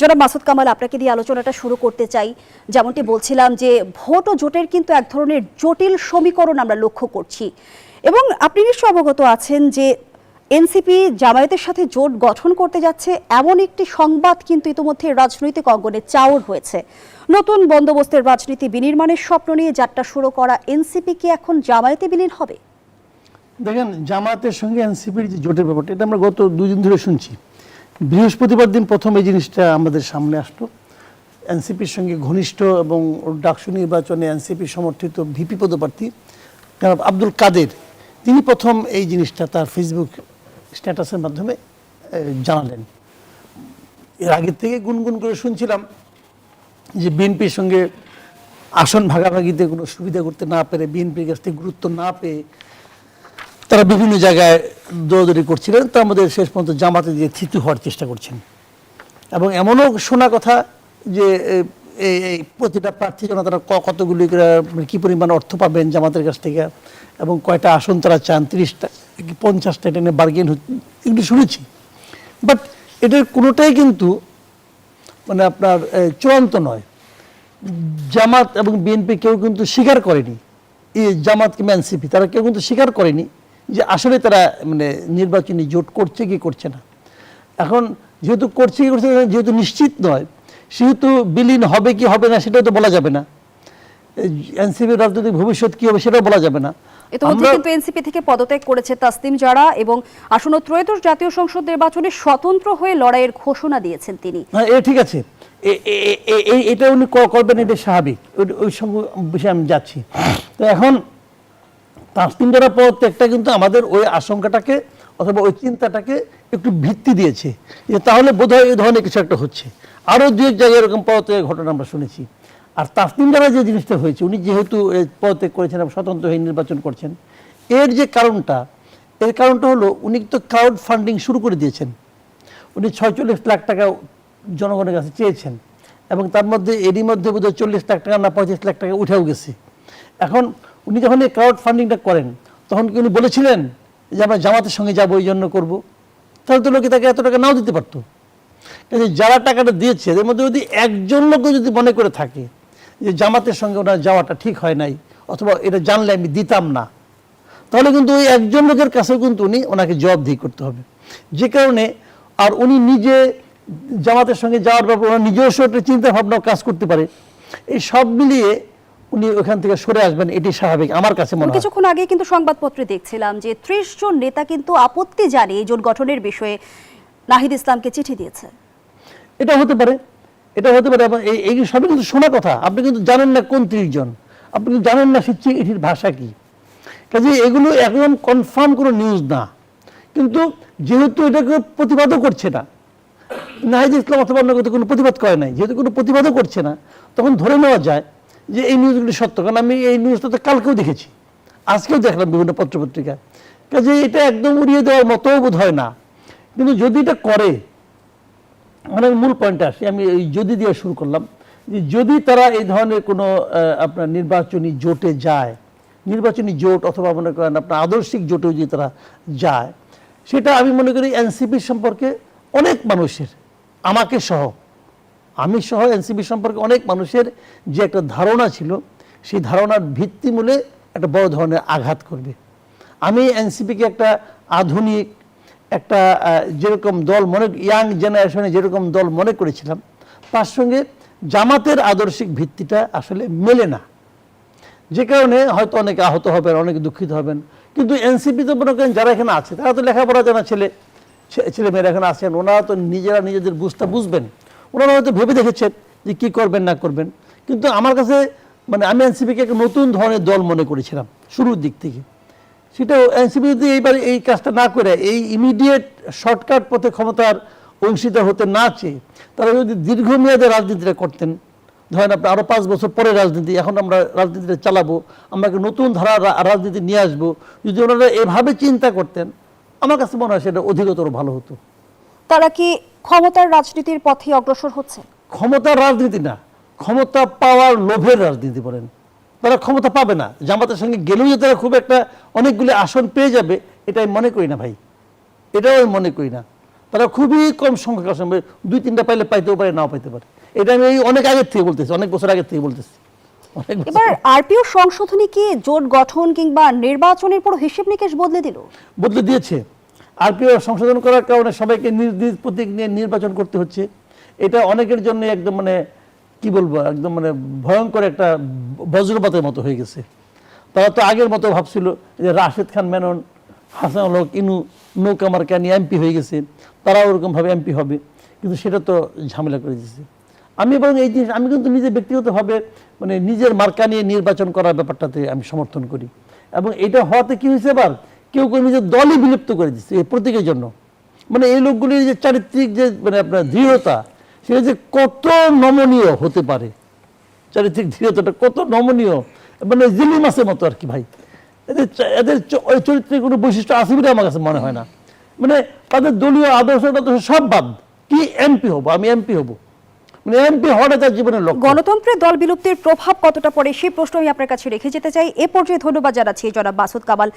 জনাব মাসুদ কামাল, আপনাকে দিয়ে আলোচনাটা শুরু করতে চাই। যেমনটি বলছিলাম যে ভোট ও জোটের কিন্তু এক ধরনের জটিল সমীকরণ আমরা লক্ষ্য করছি, এবং আপনি নিশ্চয় অবগত আছেন যে এনসিপি জামায়াতের সাথে জোট গঠন করতে যাচ্ছে এমন একটি সংবাদ কিন্তু ইতিমধ্যে রাজনৈতিক অঙ্গনে চাউর হয়েছে। নতুন বন্দোবস্তের রাজনীতি বিনির্মাণের স্বপ্ন নিয়ে যাত্রা শুরু করা এনসিপি কি এখন জামায়াতে বিলীন হবে? দেখেন, জামায়াতের সঙ্গে এনসিপির যে জোটের ব্যাপারটা, এটা আমরা গত 2 দিন ধরে শুনছি। বৃহস্পতিবার দিন প্রথম এই জিনিসটা আমাদের সামনে আসলো। এনসিপির সঙ্গে ঘনিষ্ঠ এবং ডাকসু নির্বাচনে এনসিপি সমর্থিত ভিপি পদপ্রার্থী জনাব আব্দুল কাদের, তিনি প্রথম এই জিনিসটা তার ফেসবুক স্ট্যাটাসের মাধ্যমে জানালেন। এর আগে থেকে গুনগুন করে শুনছিলাম যে বিএনপির সঙ্গে আসন ভাগাভাগিতে কোনো সুবিধা করতে না পেরে, বিএনপির কাছ থেকে গুরুত্ব না পেয়ে তারা বিভিন্ন জায়গায় দৌড়দৌড়ি করছিলেন, তার মধ্যে শেষ পর্যন্ত জামাতে দিয়ে থিতু হওয়ার চেষ্টা করছেন। এবং এমনও শোনা কথা যে এই প্রতিটা প্রার্থীর জন্য তারা কতগুলি কী পরিমাণ অর্থ পাবেন জামাতের কাছ থেকে, এবং কয়টা আসন তারা চান, 30টা কি 50টা, এটা নিয়ে বার্গেন এগুলি শুনেছি। বাট এটার কোনোটাই কিন্তু মানে আপনার চূড়ান্ত নয়। জামাত এবং বিএনপি কেউ কিন্তু স্বীকার করেনি, এই জামাত কিংবা এনসিপি তারা কেউ কিন্তু স্বীকার করেনি যে আসলে তারা মানে নির্বাচনী জোট করছে কি করছে না। এখন যেহেতু করছে কি করছে না, যেহেতু নিশ্চিত নয়, সেহেতু বিলীন হবে কি হবে না সেটাও তো বলা যাবে না। এনসিপির রাজনৈতিক ভবিষ্যৎ কি হবে সেটাও বলা যাবে না। ইতিমধ্যে কিন্তু এনসিপি থেকে পদত্যাগ করেছে তাসনিম জারা, এবং আসন্ন ত্রয়োদশ জাতীয় সংসদ নির্বাচনে স্বতন্ত্র হয়ে লড়াইয়ের ঘোষণা দিয়েছেন তিনি। হ্যাঁ, ঠিক আছে, এটা উনি করবেন, এটা স্বাভাবিক, ওই সব বিষয়ে আমি যাচ্ছি। তো এখন তাসনিম জারা পদত্যাগটা কিন্তু আমাদের ওই আশঙ্কাটাকে অথবা ওই চিন্তাটাকে একটু ভিত্তি দিয়েছে যে তাহলে বোধহয় এই ধরনের কিছু একটা হচ্ছে। আরও 2 জায়গায় এরকম পদত্যাগের ঘটনা আমরা শুনেছি। আর তাসনিম জারা যে জিনিসটা হয়েছে, উনি যেহেতু পদত্যাগ করেছেন এবং স্বতন্ত্র হয়ে নির্বাচন করছেন, এর যে কারণটা, এর কারণটা হলো উনি তো ক্রাউড ফান্ডিং শুরু করে দিয়েছেন। উনি 46 লাখ টাকা জনগণের কাছে চেয়েছেন, এবং তার মধ্যে এরই মধ্যে বোধহয় 40 লাখ টাকা না 35 লাখ টাকা উঠেও গেছে। এখন উনি যখন এই ক্রাউড ফান্ডিংটা করেন, তখন কি উনি বলেছিলেন যে আমরা জামাতের সঙ্গে যাবো, এই জন্য করবো? তাহলে তো লোকে তাকে এত টাকা নাও দিতে পারতো। কিন্তু যারা টাকাটা দিয়েছে এদের মধ্যে যদি একজন লোক যদি মনে করে থাকে যে জামাতের সঙ্গে ওনার যাওয়াটা ঠিক হয় নাই, অথবা এটা জানলে আমি দিতাম না, তাহলে কিন্তু ওই একজন লোকের কাছেও কিন্তু উনি ওনাকে জবাবদিহি করতে হবে। যে কারণে আর উনি নিজে জামাতের সঙ্গে যাওয়ার ব্যাপারে ওনার নিজস্ব একটা চিন্তা ভাবনাও কাজ করতে পারে। এই সব মিলিয়ে উনি ওখান থেকে সরে আসবেন, এটি স্বাভাবিক আমার কাছে মনে হয়। কিছুক্ষণ আগে কিন্তু সংবাদপত্রে দেখছিলাম যে 30 জন নেতা কিন্তু আপত্তি জানিয়ে জোট গঠনের বিষয়ে নাহিদ ইসলামকে চিঠি দিয়েছে। এটা হতে পারে, এটা হতে পারে। এই সবই কিন্তু শোনা কথা। আপনি কিন্তু জানেন না কোন 30 জন, আপনি কিন্তু জানেন না এটির ভাষা কি। কাজে এগুলো একদম কনফার্ম কোনো নিউজ না। কিন্তু যেহেতু এটাকে প্রতিবাদও করছে না নাহিদ ইসলাম অথবা অন্য কোনো প্রতিবাদ করে নাই, যেহেতু কোনো প্রতিবাদও করছে না, তখন ধরে নেওয়া যায় যে এই নিউজগুলি সত্য। কারণ আমি এই নিউজটা তো কালকেও দেখেছি, আজকেও দেখলাম বিভিন্ন পত্রপত্রিকায়। কাজে এটা একদম উড়িয়ে দেওয়ার মতোও বোধ হয় না। কিন্তু যদি এটা করে, মানে মূল পয়েন্টে আসি, আমি এই যদি দিয়ে শুরু করলাম, যে যদি তারা এই ধরনের কোনো আপনার নির্বাচনী জোটে যায়, নির্বাচনী জোট অথবা মনে করেন আপনার আদর্শিক জোটেও যদি তারা যায়, সেটা আমি মনে করি এনসিপির সম্পর্কে অনেক মানুষের, আমাকে সহ, আমি সহ এনসিপি সম্পর্কে অনেক মানুষের যে একটা ধারণা ছিল, সেই ধারণার ভিত্তিমূলে একটা বড় ধরনের আঘাত করবে। আমি এনসিপিকে একটা আধুনিক একটা যেরকম দল মনে, ইয়াং জেনারেশনে যেরকম দল মনে করেছিলাম, তার সঙ্গে জামাতের আদর্শিক ভিত্তিটা আসলে মেলে না। যে কারণে হয়তো অনেকে আহত হবেন, অনেকে দুঃখিত হবেন। কিন্তু এনসিপি তো মনে করেন যারা এখানে আছে তারা তো লেখাপড়া জানা ছেলেমেয়েরা এখানে আছেন, ওনারা তো নিজেরা নিজেদের বুঝবেন। ওনারা হয়তো ভেবে দেখেছেন যে কী করবেন না করবেন। কিন্তু আমার কাছে মানে আমি এনসিপিকে একটা নতুন ধরনের দল মনে করেছিলাম শুরুর দিক থেকে। সেটা এনসিপি যদি এইবার এই কাজটা না করে এই ইমিডিয়েট শর্টকাট পথে ক্ষমতার অংশীদার হতে না চেয়ে তারা যদি দীর্ঘমেয়াদে রাজনীতিটা করতেন, ধরেন আপনি আরও 5 বছর পরে রাজনীতি, এখন আমরা রাজনীতিটা চালাবো, আমরা একটা নতুন ধারা রাজনীতি নিয়ে আসবো, যদি ওনারা এভাবে চিন্তা করতেন, আমার কাছে মনে হয় সেটা অধিকতর ভালো হতো। তারা কি ক্ষমতার রাজনীতির পথে অগ্রসর হচ্ছে? ক্ষমতার রাজনীতি না, ক্ষমতা পাওয়ার লোভের রাজনীতি বলেন। তারা ক্ষমতা পাবে না, জামাতের সঙ্গে গেলেও যে তারা খুব একটা অনেকগুলি আসন পেয়ে যাবে, এটা আমি মনে করি না ভাই, এটাও আমি মনে করি না। তারা খুবই কম সংখ্যক আসবে, 2-3টা পাইলে পাইতেও পারে, নাও পাইতে পারে। এটা আমি এই অনেক আগের থেকে বলতেছি, অনেক বছর আগের থেকে বলতেছি। এবার আরপিও সংশোধনী কি জোট গঠন কিংবা নির্বাচনের পুরো হিসেব নিকেশ বদলে দিল? বদলে দিয়েছে। আরপিও সংশোধন করার কারণে সবাইকে নিজ নিজ প্রতীক নিয়ে নির্বাচন করতে হচ্ছে। এটা অনেকের জন্য একদম মানে কি বলবো, একদম মানে ভয়ঙ্কর একটা বজ্রপাতের মতো হয়ে গেছে। তারা তো আগের মতো ভাবছিল যে রাশেদ খান মেনন, হাসান হক ইনু নৌকা মার্কা নিয়ে এমপি হয়ে গেছে, তারাও ওরকমভাবে এমপি হবে, কিন্তু সেটা তো ঝামেলা করে দিয়েছে। আমি বরং এই জিনিস, আমি কিন্তু নিজে ব্যক্তিগতভাবে মানে নিজের মার্কা নিয়ে নির্বাচন করার ব্যাপারটাতে আমি সমর্থন করি। এবং এটা হওয়াতে কি হয়েছে, এবার কেউ কেউ নিজের দলই বিলুপ্ত করে দিচ্ছে এই প্রতীকের জন্য। মানে এই লোকগুলির যে চারিত্রিক যে মানে আপনার দৃঢ়তা, সেটা যে কত নমনীয় হতে পারে, চারিত্রিক দৃঢ়তাটা কত নমনীয়, মানে জিলি মাছের মতো আর কি ভাই। এদের ওই চরিত্রের কোনো বৈশিষ্ট্য আছে বলে আমার কাছে মনে হয় না। মানে তাদের দলীয় আদর্শটা তো সব বাদ, কি এমপি হবো, আমি এমপি হবো, মানে এমপি হওয়াটা তার জীবনের লক্ষ্য। গণতন্ত্রের দল বিলুপ্তির প্রভাব কতটা পড়ে সেই প্রশ্ন আমি আপনার কাছে রেখে যেতে চাই। এ পর্যায়ে ধন্যবাদ জানাচ্ছি জনাব মাসুদ কামাল।